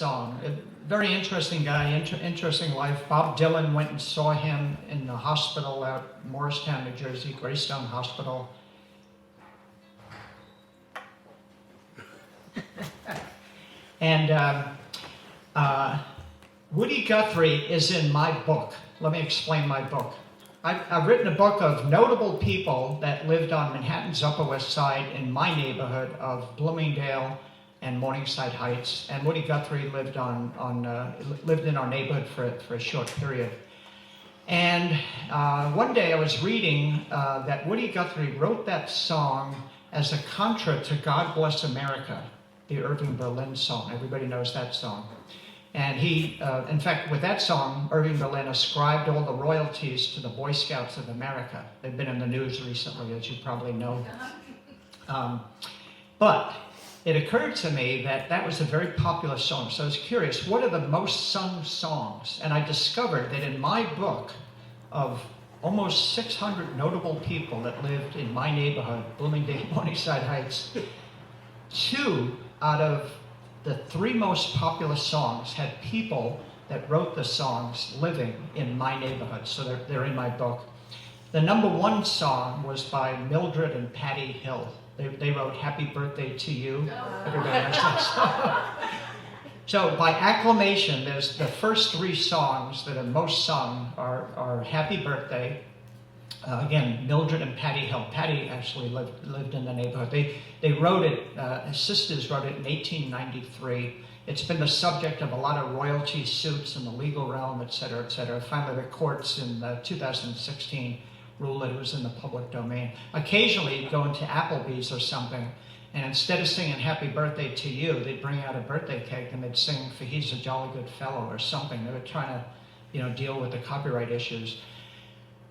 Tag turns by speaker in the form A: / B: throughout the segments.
A: song. A very interesting guy, interesting life. Bob Dylan went and saw him in the hospital at Morristown, New Jersey, Greystone Hospital. And Woody Guthrie is in my book. Let me explain my book. I've written a book of notable people that lived on Manhattan's Upper West Side in my neighborhood of Bloomingdale and Morningside Heights. And Woody Guthrie lived lived in our neighborhood for a short period. And one day I was reading that Woody Guthrie wrote that song as a contra to God Bless America, the Irving Berlin song. Everybody knows that song. And he, in fact, with that song, Irving Berlin ascribed all the royalties to the Boy Scouts of America. They've been in the news recently, as you probably know. But it occurred to me that that was a very popular song. So I was curious, what are the most sung songs? And I discovered that in my book of almost 600 notable people that lived in my neighborhood, Bloomingdale, Morningside Heights, 2 out of the 3 most popular songs had people that wrote the songs living in my neighborhood, so they're in my book. The number 1 song was by Mildred and Patty Hill. They wrote Happy Birthday to You. Everybody knows that song. So by acclamation, there's the first 3 songs that are most sung are Happy Birthday. Again, Mildred and Patty Hill. Patty actually lived in the neighborhood. They wrote it, his sisters wrote it in 1893. It's been the subject of a lot of royalty suits in the legal realm, et cetera, et cetera. Finally, the courts in 2016 ruled that it was in the public domain. Occasionally, you'd go into Applebee's or something, and instead of singing Happy Birthday to You, they'd bring out a birthday cake and they'd sing For He's a Jolly Good Fellow or something. They were trying to, deal with the copyright issues.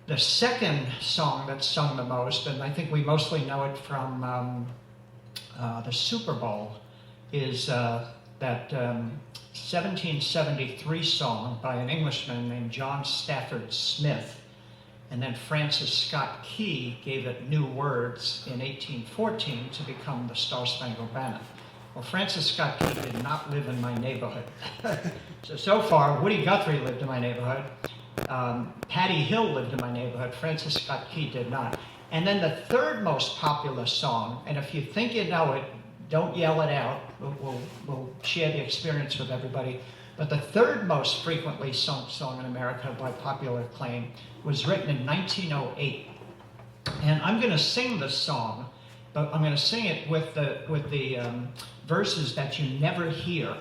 A: The second song that's sung the most, and I think we mostly know it from the Super Bowl, is that 1773 song by an Englishman named John Stafford Smith. And then Francis Scott Key gave it new words in 1814 to become the Star Spangled Banner. Well, Francis Scott Key did not live in my neighborhood. So far, Woody Guthrie lived in my neighborhood. Patty Hill lived in my neighborhood. Francis Scott Key did not. And then the third most popular song, and if you think you know it, don't yell it out. We'll share the experience with everybody. But the third most frequently sung song in America by popular acclaim was written in 1908. And I'm going to sing this song, but I'm going to sing it with the verses that you never hear.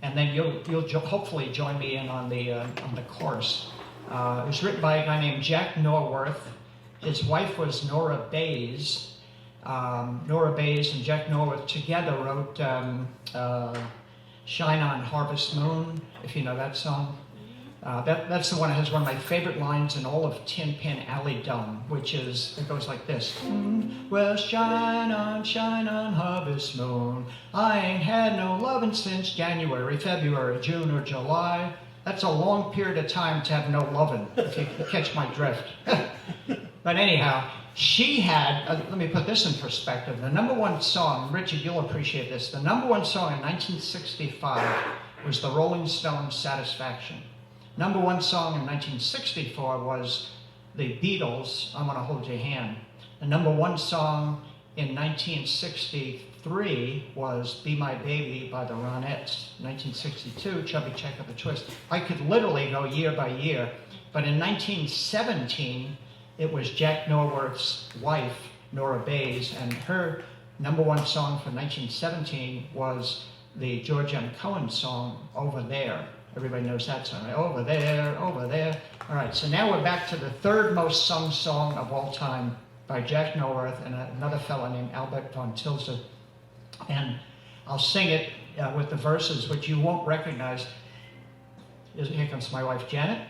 A: And then you'll hopefully join me in on the chorus. It was written by a guy named Jack Norworth. His wife was Nora Bayes. Nora Bayes and Jack Norworth together wrote Shine On Harvest Moon, if you know that song. That's the one that has one of my favorite lines in all of Tin Pan Alley Dumb, which is, it goes like this. Well, shine on, harvest moon. I ain't had no lovin' since January, February, June, or July. That's a long period of time to have no lovin', if you catch my drift. But anyhow, she had, let me put this in perspective, the number 1 song, Richard, you'll appreciate this, the number 1 song in 1965 was the Rolling Stones' Satisfaction. Number 1 song in 1964 was the Beatles' I'm Gonna Hold Your Hand. The number 1 song in 1963 was Be My Baby by the Ronettes. 1962, Chubby Checker the Twist. I could literally go year by year, but in 1917, it was Jack Norworth's wife, Nora Bayes, and her number 1 song for 1917 was the George M. Cohen song, Over There. Everybody knows that song, right? Over there, over there. All right, so now we're back to the third most sung song of all time by Jack Norworth and another fellow named Albert von Tilse. And I'll sing it with the verses, which you won't recognize. Here comes my wife, Janet.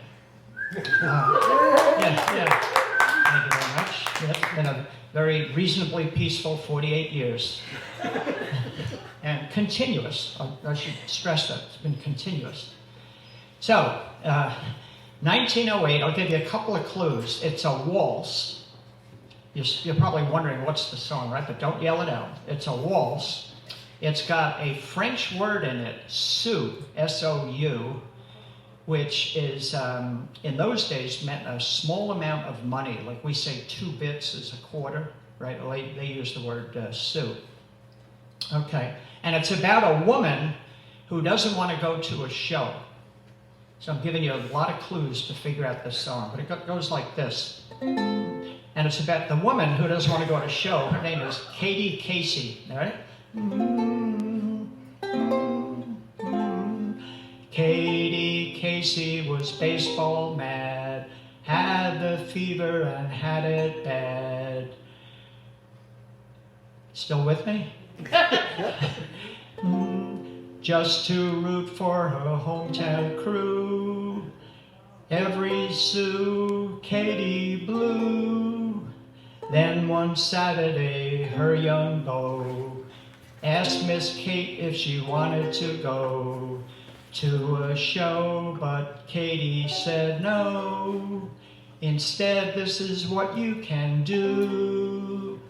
A: Yeah. Thank you very much. It's been a very reasonably peaceful 48 years. And continuous. I should stress that. It's been continuous. So, 1908, I'll give you a couple of clues. It's a waltz. You're probably wondering what's the song, right? But don't yell it out. It's a waltz. It's got a French word in it, sou, S-O-U, which is, in those days, meant a small amount of money. Like we say 2 bits is a quarter, right? Well, they use the word sou. Okay, and it's about a woman who doesn't want to go to a show. So I'm giving you a lot of clues to figure out this song, but it goes like this. And it's about the woman who doesn't want to go to a show. Her name is Katie Casey, all right? Katie Casey was baseball mad, had the fever and had it bad. Still with me? Just to root for her hometown crew. Every sou Katie blew. Then one Saturday her young beau asked Miss Kate if she wanted to go to a show, but Katie said no. Instead, this is what you can do.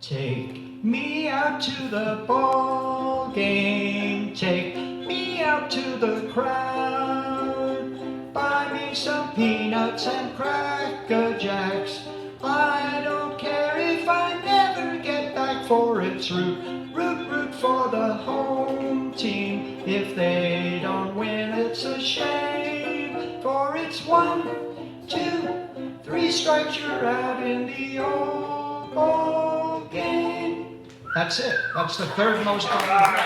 A: Take me out to the ball game. Take me out to the crowd. Buy me some peanuts and Cracker Jacks. I don't care if I never get back, for it's root for the home team. If they don't win, it's a shame, for it's 1, 2, 3 strikes, you're out in the old ball game. That's it. That's the third most popular.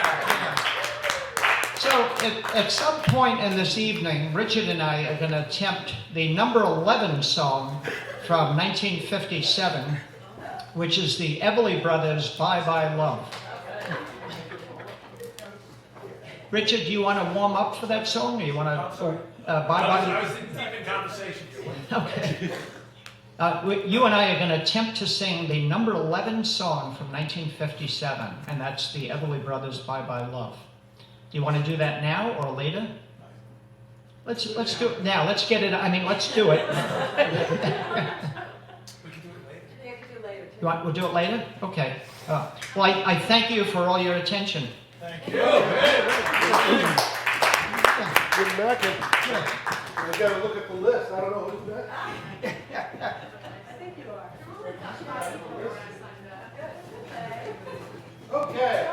A: So at some point in this evening, Richard and I are going to attempt the number 11 song from 1957, which is the Everly Brothers' Bye Bye Love. Richard, do you want to warm up for that song, or you want to bye bye?
B: I was in deep conversation.
A: Okay. You and I are going to attempt to sing the number 11 song from 1957, and that's the Everly Brothers' Bye Bye Love. Do you want to do that now or later? Let's do it now. Let's get it. I mean, let's do it.
B: We can do it later.
C: We have to do later, too.
A: We'll do it later? Okay. Well, I thank you for all your attention.
B: Thank you.
D: Good Mackin. I gotta look at the list. I don't know who's next.
C: I think you are.
D: Okay.